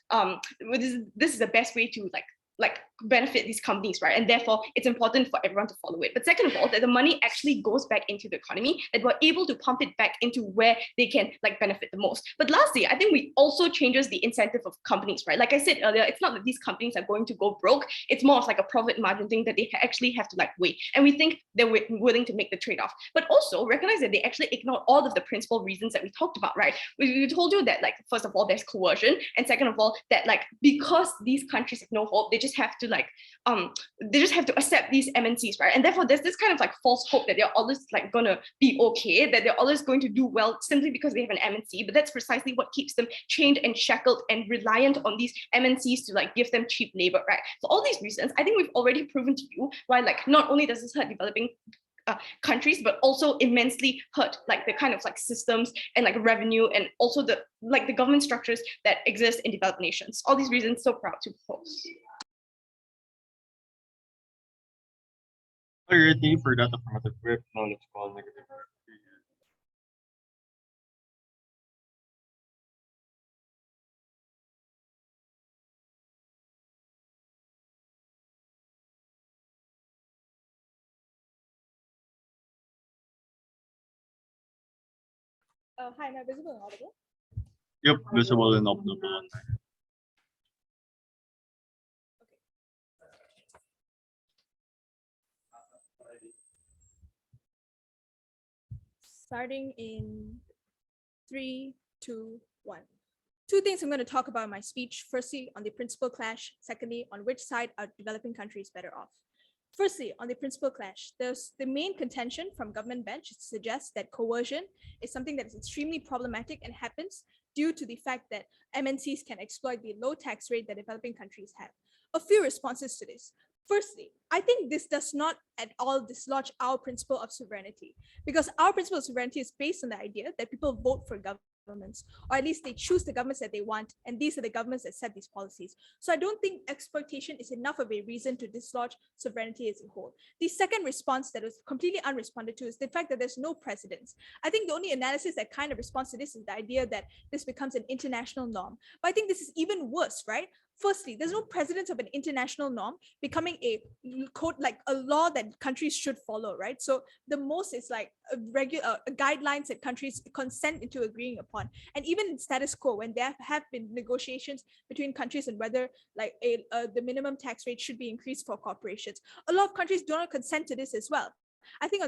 this is the best way to like benefit these companies, right? And therefore, it's important for everyone to follow it. But second of all, that the money actually goes back into the economy, that we're able to pump it back into where they can like benefit the most. But lastly, I think we also changes the incentive of companies, right? Like I said earlier, it's not that these companies are going to go broke. It's more of like a profit margin thing that they actually have to like weigh. And we think they're willing to make the trade-off. But also recognize that they actually ignore all of the principal reasons that we talked about, right? We told you that like, first of all, there's coercion. And second of all, that like, because these countries have no hope, they just have to like they just have to accept these MNCs, right? And therefore there's this kind of like false hope that they're always like gonna be okay, that they're always going to do well simply because they have an MNC. But that's precisely what keeps them chained and shackled and reliant on these MNCs to like give them cheap labor, right? For all these reasons, I think we've already proven to you why like not only does this hurt developing countries, but also immensely hurt like the kind of like systems and like revenue and also the like the government structures that exist in developed nations. All these reasons, so proud to propose. Alright, thank you for that affirmative grip. Now let's call negative grip. Hi, am I visible and audible? Yep, visible and uploadable. Starting in 3, 2, 1. Two things I'm going to talk about in my speech. Firstly, on the principal clash. Secondly, on which side are developing countries better off. Firstly, on the principal clash, there's the main contention from government bench suggests that coercion is something that is extremely problematic and happens due to the fact that MNCs can exploit the low tax rate that developing countries have. A few responses to this. Firstly, I think this does not at all dislodge our principle of sovereignty, because our principle of sovereignty is based on the idea that people vote for governments, or at least they choose the governments that they want, and these are the governments that set these policies. So I don't think exploitation is enough of a reason to dislodge sovereignty as a whole. The second response that was completely unresponded to is the fact that there's no precedence. I think the only analysis that kind of responds to this is the idea that this becomes an international norm. But I think this is even worse, right? Firstly, there's no precedence of an international norm becoming a code, like a law that countries should follow, right? So the most is like a regular guidelines that countries consent into agreeing upon. And even in status quo, when there have been negotiations between countries and whether like the minimum tax rate should be increased for corporations, a lot of countries do not consent to this as well. I think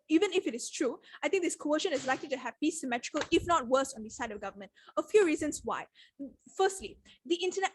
even if it is true, I think this coercion is likely to be symmetrical, if not worse, on the side of government. A few reasons why. Firstly,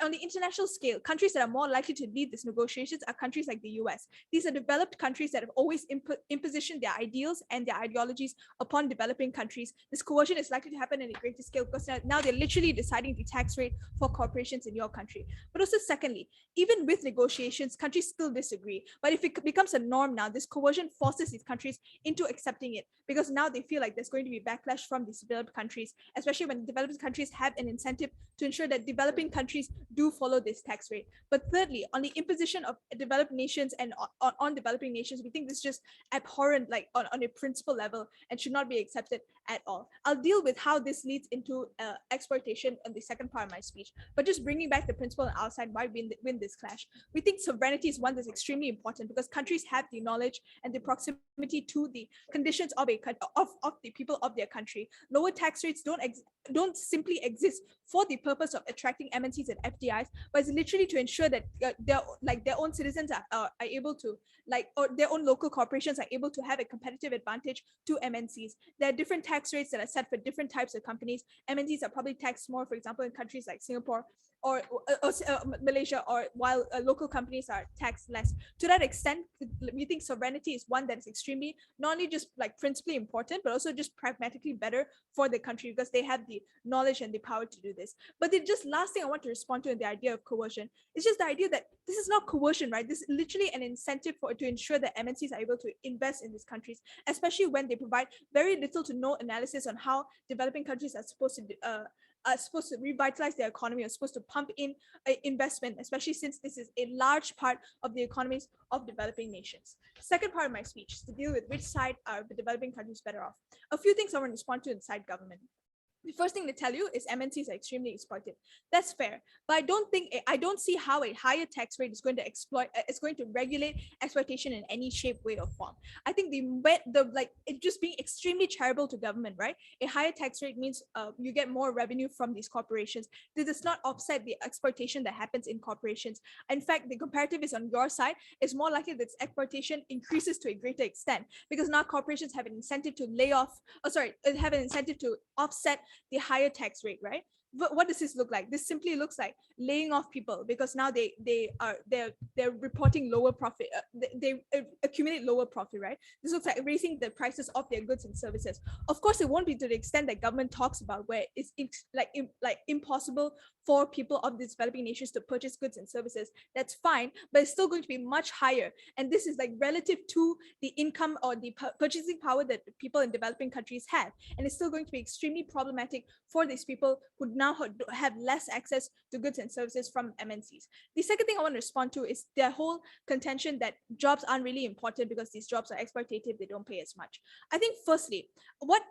on the international scale, countries that are more likely to lead these negotiations are countries like the US. These are developed countries that have always impositioned their ideals and their ideologies upon developing countries. This coercion is likely to happen in a greater scale because now they're literally deciding the tax rate for corporations in your country. But also secondly, even with negotiations, countries still disagree. But if it becomes a norm now, this coercion forces these countries into accepting it, because now they feel like there's going to be backlash from these developed countries, especially when developed countries have an incentive to ensure that developing countries do follow this tax rate. But thirdly, on the imposition of developed nations and on developing nations, we think this is just abhorrent, like on a principle level, and should not be accepted at all. I'll deal with how this leads into exploitation in the second part of my speech, but just bringing back the principle on our side, why win this clash. We think sovereignty is one that's extremely important because countries have the knowledge and the proximity to the conditions of the people of their country. Lower tax rates don't simply exist for the purpose of attracting MNCs and FDIs, but it's literally to ensure that their own citizens are able to, or their own local corporations are able to have a competitive advantage to MNCs. There are different tax rates that are set for different types of companies. MNCs are probably taxed more, for example, in countries like Singapore or Malaysia, or while local companies are taxed less. To that extent, we think sovereignty is one that is extremely not only just like principally important, but also just pragmatically better for the country because they have the knowledge and the power to do this. But the just last thing I want to respond to in the idea of coercion is just the idea that this is not coercion, right? This is literally an incentive to ensure that MNCs are able to invest in these countries, especially when they provide very little to no analysis on how developing countries are supposed to revitalize their economy, are supposed to pump in investment, especially since this is a large part of the economies of developing nations. Second part of my speech is to deal with which side are the developing countries better off. A few things I want to respond to inside government. The first thing to tell you is MNCs are extremely exploited. That's fair, but I don't see how a higher tax rate is going to regulate exploitation in any shape, way, or form. I think it just being extremely charitable to government, right? A higher tax rate means you get more revenue from these corporations. This does not offset the exploitation that happens in corporations. In fact, the comparative is on your side. It's more likely that exploitation increases to a greater extent because now corporations have an incentive to have an incentive to offset the higher tax rate, right? what does this look like? This simply looks like laying off people because now they're reporting lower profit. They accumulate lower profit, right? This looks like raising the prices of their goods and services. Of course, it won't be to the extent that government talks about, where it's impossible for people of the developing nations to purchase goods and services. That's fine, but it's still going to be much higher. And this is like relative to the income or the purchasing power that people in developing countries have. And it's still going to be extremely problematic for these people who now have less access to goods and services from MNCs. The second thing I want to respond to is their whole contention that jobs aren't really important because these jobs are exploitative, they don't pay as much. I think firstly, what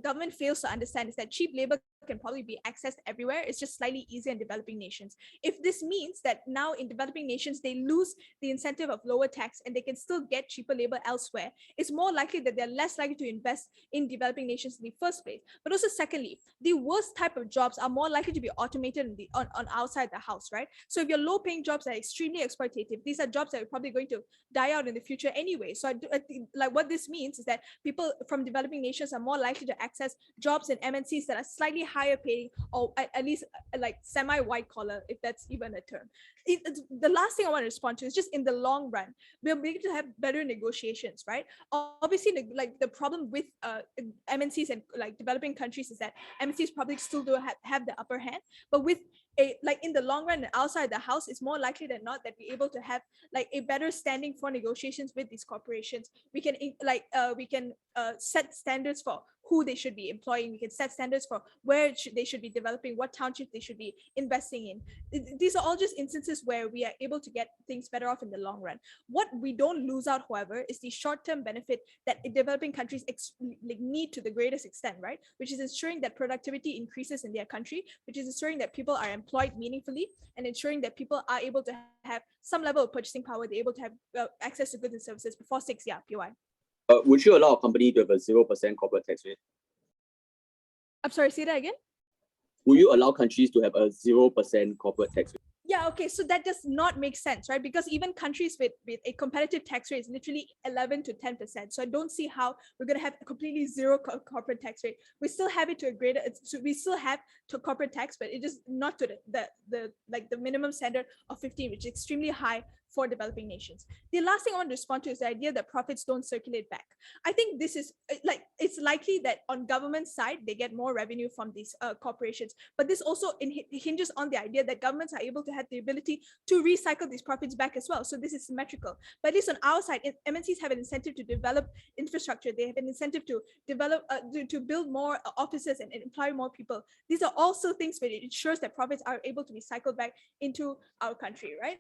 government fails to understand is that cheap labor can probably be accessed everywhere. It's just slightly easier in developing nations. If this means that now in developing nations, they lose the incentive of lower tax and they can still get cheaper labor elsewhere, it's more likely that they're less likely to invest in developing nations in the first place. But also secondly, the worst type of jobs are more likely to be automated on outside the house, right? So if your low paying jobs are extremely exploitative, these are jobs that are probably going to die out in the future anyway. So I think like what this means is that people from developing nations are more likely to access jobs in MNCs that are slightly higher paying, or at least like semi white collar, if that's even a term. The last thing I want to respond to is just in the long run, we're able to have better negotiations, right? Obviously, like the problem with MNCs and like developing countries is that MNCs probably still do have the upper hand, but with like in the long run and outside the house, it's more likely than not that we're able to have like a better standing for negotiations with these corporations. We can set standards for who they should be employing. We can set standards for where they should be developing, what townships they should be investing in. These are all just instances where we are able to get things better off in the long run. What we don't lose out, however, is the short-term benefit that developing countries need to the greatest extent, right? Which is ensuring that productivity increases in their country, which is ensuring that people are employed meaningfully, and ensuring that people are able to have some level of purchasing power, they're able to have access to goods and services before 6, PY. Would you allow a company to have a 0% corporate tax rate? I'm sorry, say that again? Will you allow countries to have a 0% corporate tax rate? Yeah, okay, so that does not make sense, right? Because even countries with a competitive tax rate is literally 11 to 10%. So I don't see how we're going to have a completely zero corporate tax rate. We still have it to a greater, so we still have to corporate tax, but it is not to the minimum standard of 15, which is extremely high for developing nations. The last thing I want to respond to is the idea that profits don't circulate back. I think this is it's likely that on government side, they get more revenue from these corporations, but this also hinges on the idea that governments are able to have the ability to recycle these profits back as well. So this is symmetrical. But at least on our side, MNCs have an incentive to develop infrastructure. They have an incentive to develop, to build more offices and employ more people. These are also things where it ensures that profits are able to be cycled back into our country, right?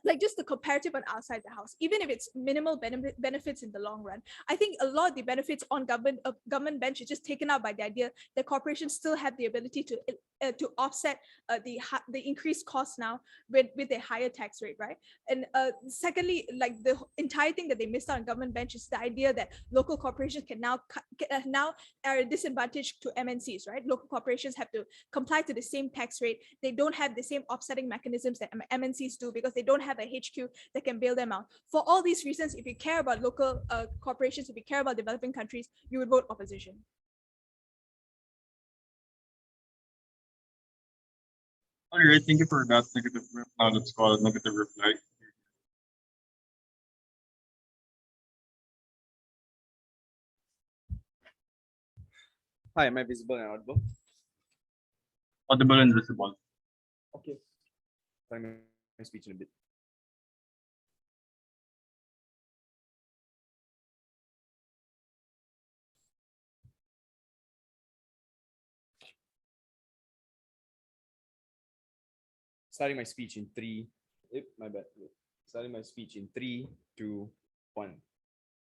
Like just the comparative on outside the house, even if it's minimal benefits in the long run, I think a lot of the benefits on government bench is just taken out by the idea that corporations still have the ability to offset the increased costs now with a higher tax rate, right? And secondly, like the entire thing that they missed out on government bench is the idea that local corporations can now are a disadvantage to MNCs, right? Local corporations have to comply to the same tax rate. They don't have the same offsetting mechanisms that MNCs do because they don't have a HQ that can bail them out. For all these reasons, if you care about local corporations, if you care about developing countries, you would vote opposition. All right, thank you for that negative. Now let's call it negative reply. Hi, am I visible and audible? Audible and visible. Okay. Starting my speech in a bit. Starting my speech in three. My bad. Starting my speech in 3, 2, 1.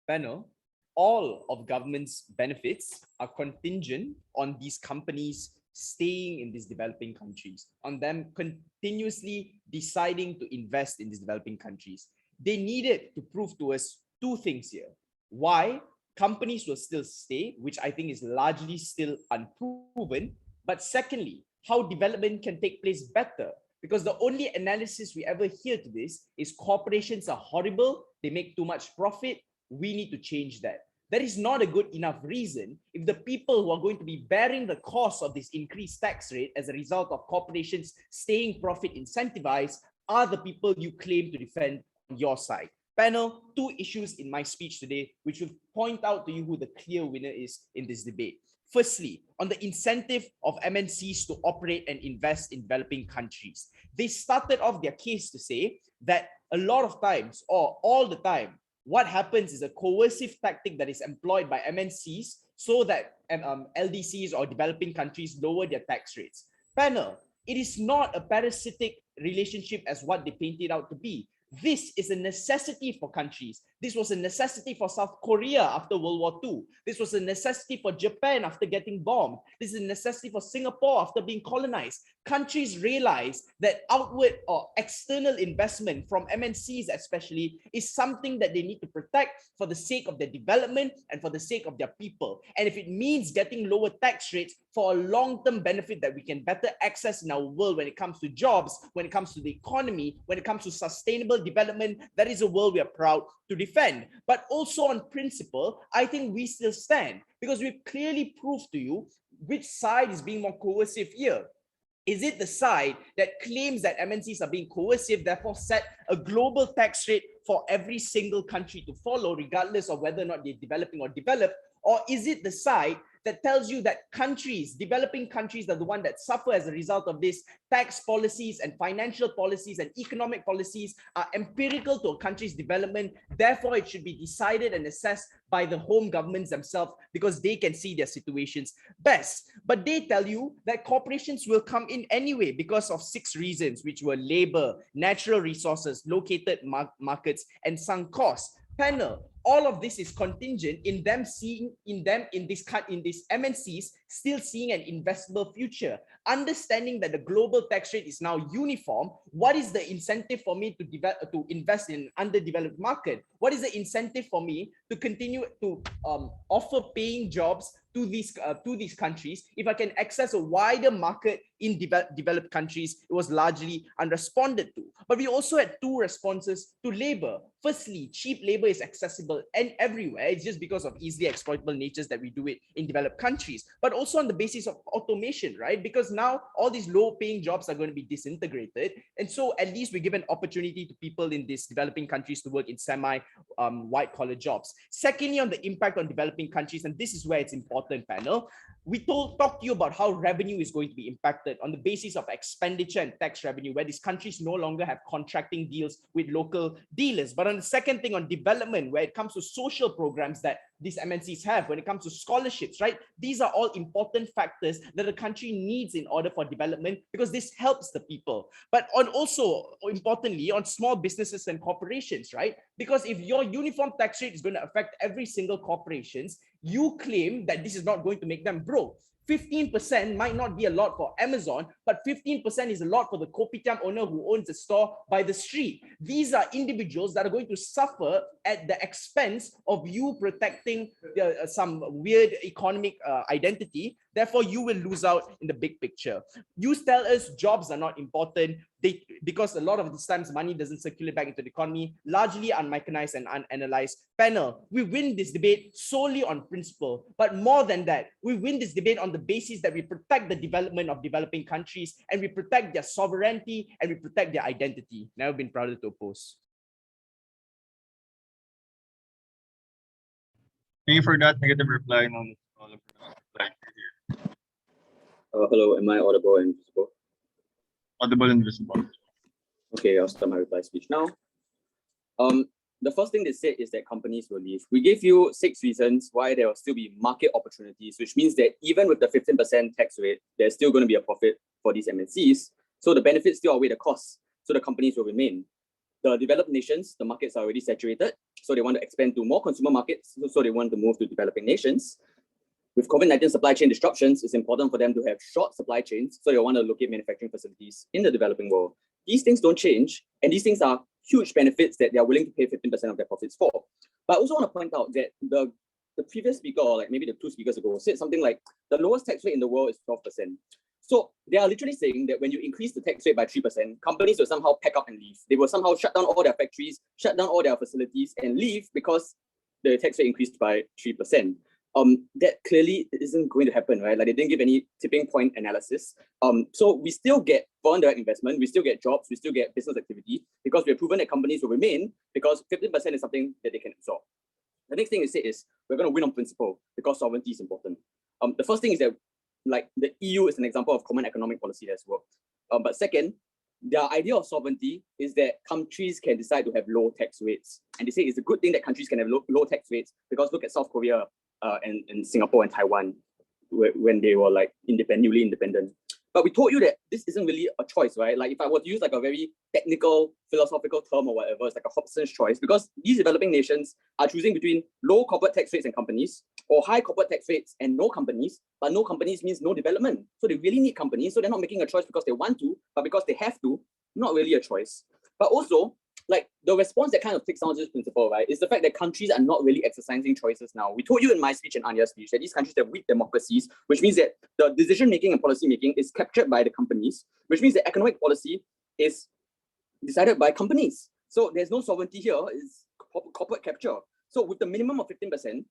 Panel. All of government's benefits are contingent on these companies staying in these developing countries, on them continuously deciding to invest in these developing countries. They needed to prove to us two things here. Why companies will still stay, which I think is largely still unproven. But secondly, how development can take place better. Because the only analysis we ever hear to this is corporations are horrible, they make too much profit, we need to change that. that is not a good enough reason if the people who are going to be bearing the cost of this increased tax rate as a result of corporations staying profit incentivized are the people you claim to defend on your side. Panel, two issues in my speech today, which will point out to you who the clear winner is in this debate. Firstly, on the incentive of MNCs to operate and invest in developing countries. They started off their case to say that a lot of times, or all the time, what happens is a coercive tactic that is employed by MNCs so that LDCs or developing countries lower their tax rates. Panel, it is not a parasitic relationship as what they paint it out to be. This is a necessity for countries. This was a necessity for South Korea after World War II. This was a necessity for Japan after getting bombed. This is a necessity for Singapore after being colonized. Countries realize that outward or external investment from MNCs especially is something that they need to protect for the sake of their development and for the sake of their people. And if it means getting lower tax rates for a long-term benefit that we can better access in our world when it comes to jobs, when it comes to the economy, when it comes to sustainable development, that is a world we are proud to defend. But also on principle, I think we still stand because we've clearly proved to you which side is being more coercive here. Is it the side that claims that MNCs are being coercive, therefore set a global tax rate for every single country to follow, regardless of whether or not they're developing or developed? Or is it the side that tells you that countries, developing countries, are the one that suffer as a result of this? Tax policies and financial policies and economic policies are empirical to a country's development. Therefore, it should be decided and assessed by the home governments themselves because they can see their situations best. But they tell you that corporations will come in anyway because of 6 reasons, which were labor, natural resources, located markets, and sunk costs. Panel, all of this is contingent in them seeing in this MNCs still seeing an investable future, understanding that the global tax rate is now uniform. What is the incentive for me to invest in an underdeveloped market? What is the incentive for me to continue to offer paying jobs to these countries if I can access a wider market in developed countries? It was largely unresponded to. But we also had 2 responses to labor. Firstly, cheap labor is accessible and everywhere. It's just because of easily exploitable natures that we do it in developed countries. But also on the basis of automation, right? Because now all these low-paying jobs are going to be disintegrated. And so at least we give an opportunity to people in these developing countries to work in white-collar jobs. Secondly, on the impact on developing countries, and this is where it's important, panel, we talked to you about how revenue is going to be impacted on the basis of expenditure and tax revenue, where these countries no longer have contracting deals with local dealers. But on the second thing, on development, where it comes to social programs that these MNCs have, when it comes to scholarships, right? These are all important factors that a country needs in order for development because this helps the people. But on also, importantly, on small businesses and corporations, right? Because if your uniform tax rate is going to affect every single corporations, you claim that this is not going to make them broke. 15% might not be a lot for Amazon, but 15% is a lot for the kopitiam owner who owns a store by the street. These are individuals that are going to suffer at the expense of you protecting some weird economic identity. Therefore, you will lose out in the big picture. You tell us jobs are not important because a lot of these times money doesn't circulate back into the economy, largely unmechanized and unanalyzed. Panel, we win this debate solely on principle, but more than that, we win this debate on the basis that we protect the development of developing countries and we protect their sovereignty and we protect their identity. Never been prouder to oppose. Thank you for that negative reply. Hello, am I audible and visible? Audible and visible. Okay, I'll start my reply speech now. The first thing they said is that companies will leave. We gave you 6 reasons why there will still be market opportunities, which means that even with the 15% tax rate, there's still going to be a profit for these MNCs. So the benefits still outweigh the costs. So the companies will remain. The developed nations, the markets are already saturated. So they want to expand to more consumer markets. So they want to move to developing nations. With COVID-19 supply chain disruptions, it's important for them to have short supply chains. So they want to locate manufacturing facilities in the developing world. These things don't change. And these things are huge benefits that they are willing to pay 15% of their profits for. But I also want to point out that the previous speaker, or like maybe the 2 speakers ago, said something like the lowest tax rate in the world is 12%. So they are literally saying that when you increase the tax rate by 3%, companies will somehow pack up and leave. They will somehow shut down all their factories, shut down all their facilities and leave because the tax rate increased by 3%. That clearly isn't going to happen, right? Like they didn't give any tipping point analysis. So we still get foreign direct investment, we still get jobs, we still get business activity because we've proven that companies will remain because 15% is something that they can absorb. The next thing they say is we're going to win on principle because sovereignty is important. The first thing is that like the EU is an example of common economic policy that has worked. But second, their idea of sovereignty is that countries can decide to have low tax rates. And they say it's a good thing that countries can have low tax rates because look at South Korea and Singapore and Taiwan when they were like newly independent. But we told you that this isn't really a choice, right? Like if I were to use like a very technical philosophical term or whatever, it's like a Hobson's choice because these developing nations are choosing between low corporate tax rates and companies or high corporate tax rates and no companies, but no companies means no development. So they really need companies. So they're not making a choice because they want to, but because they have to, not really a choice. But also, like the response that kind of takes down this principle, right, is the fact that countries are not really exercising choices now. We told you in my speech and Anya's speech that these countries have weak democracies, which means that the decision making and policy making is captured by the companies, which means that economic policy is decided by companies. So there's no sovereignty here, it's corporate capture. So with the minimum of 15%,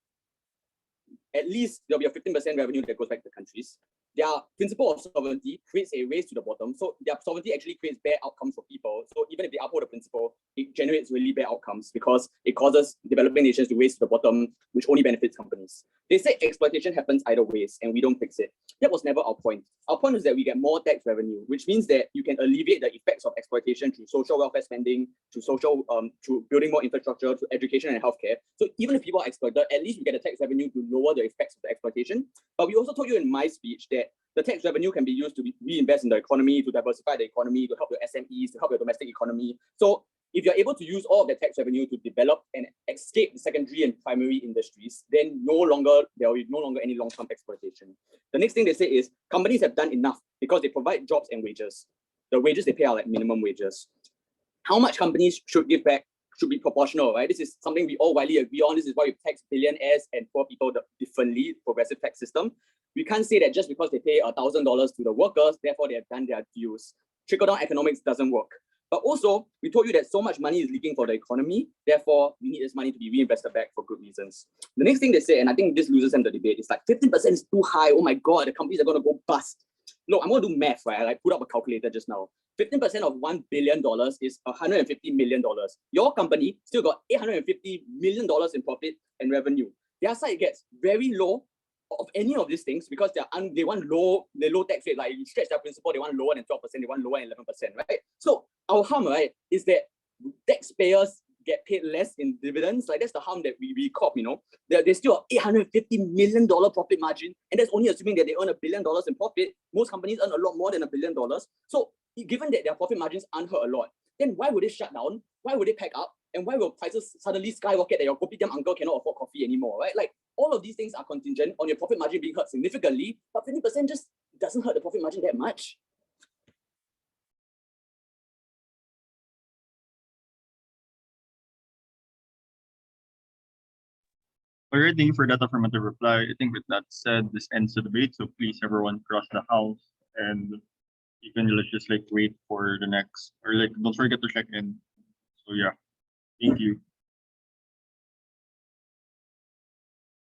at least there'll be a 15% revenue that goes back to the countries. Their principle of sovereignty creates a race to the bottom. So their sovereignty actually creates bad outcomes for people. So even if they uphold the principle, it generates really bad outcomes because it causes developing nations to race to the bottom, which only benefits companies. They say exploitation happens either ways and we don't fix it. That was never our point. Our point is that we get more tax revenue, which means that you can alleviate the effects of exploitation through social welfare spending, through building more infrastructure, through education and healthcare. So even if people are exploited, at least we get the tax revenue to lower the effects of the exploitation. But we also told you in my speech that the tax revenue can be used to reinvest in the economy, to diversify the economy, to help your SMEs, to help your domestic economy. So if you're able to use all of the tax revenue to develop and escape the secondary and primary industries, then there will be no longer any long-term exploitation. The next thing they say is companies have done enough because they provide jobs and wages. The wages they pay are like minimum wages. How much companies should give back should be proportional, right? This is something we all widely agree on. This is why we tax billionaires and poor people differently, progressive tax system. We can't say that just because they pay $1,000 to the workers, therefore they have done their dues. Trickle-down economics doesn't work. But also, we told you that so much money is leaking for the economy, therefore we need this money to be reinvested back for good reasons. The next thing they say, and I think this loses them the debate, is like 15% is too high. Oh my God, the companies are going to go bust. Look, I'm going to do math, right? I like put up a calculator just now. 15% of $1 billion is $150 million. Your company still got $850 million in profit and revenue. Their side gets very low of any of these things because they want low tax rate. Like you stretch their principle, they want lower than 12%, they want lower than 11%, right? So our harm, right, is that taxpayers get paid less in dividends. Like that's the harm that we cop, you know. There's still a $850 million profit margin, and that's only assuming that they earn $1 billion in profit. Most companies earn a lot more than $1 billion. So given that their profit margins aren't hurt a lot, then why would they shut down? Why would they pack up? And why will prices suddenly skyrocket that your kopitiam uncle cannot afford coffee anymore, right? Like all of these things are contingent on your profit margin being hurt significantly, but 50% just doesn't hurt the profit margin that much. All right, thank you for that affirmative reply. I think with that said, this ends the debate. So please, everyone, cross the house, and you can just like wait for the next, or like don't forget to check in. So yeah, thank you.